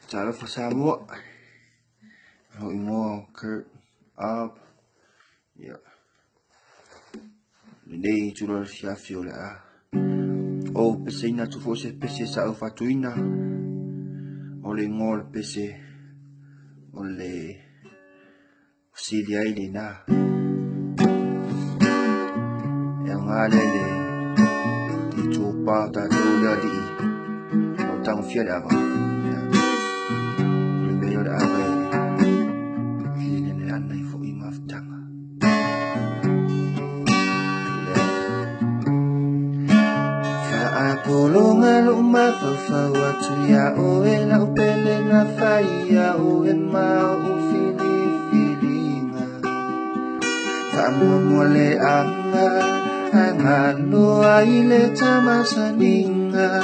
Tyler for Samoa. Hope more Kurt up. Yeah. Today to the Sheffield. Oh, pesina tu fosse pese sa fatuina. Ole ngol pese. Ole Silia ilena. Yang ada le di coba tak tahu di tang fiat apa. Lebih ada apa? Kini ni anai fo imaf tang. Pulungan umafafawatu ya oe la upele na fai ya oe ma ufili-filinga Kamumole anga angalo aile tamasaninga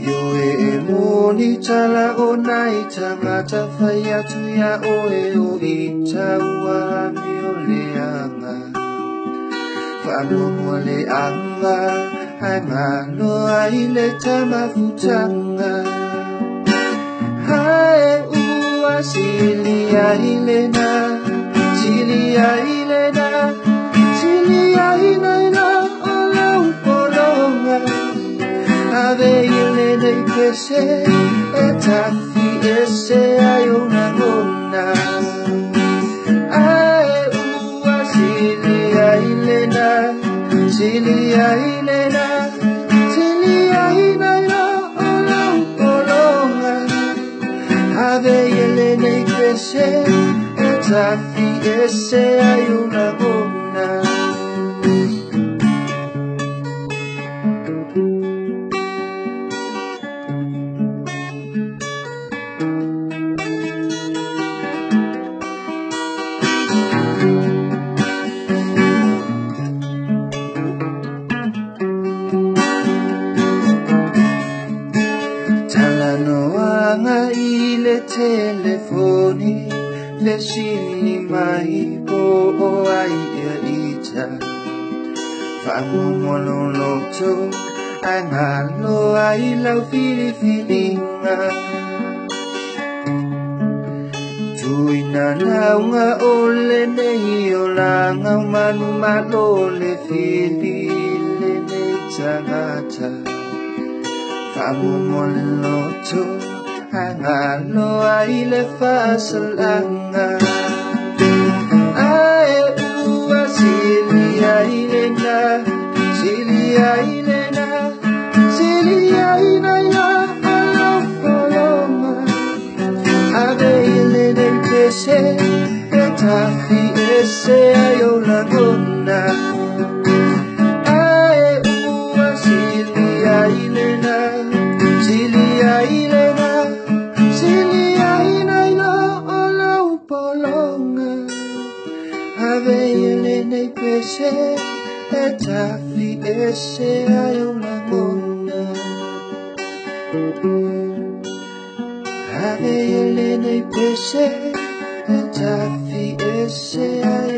Yoe emoni tala onai tangata fayatu ya oe o itawa mioleanga Famumole anga angalo aile tamafutanga Hae ua silia ilena Silia ilena Silia ilena Ola upolonga Ave ilena ipese Etafi ese ayona ngona Hae ua silia ilena Silia ilena Silia ilena Ola upolonga Ave ilena ipese Etafi ese ayona ngona Talanoanga ile telefoni le sini mai po o ai ita Famumolo loto angalo ai lau fili-filinga Tuina naunga ole nei olanga manu malole fili le nei tangata Famumolo loto angalo ai le fasalanga Ae ua silia ilena Silia ilena Silia ilena Alo poloma Ave ilena ipese Etafi ese ayola gona Ae ua silia ilena Silia ilena Silia ilena Ola upolonga Ave ilena ipese Etafi ese ayola gona Ave ilena ipese Etafi ese ayola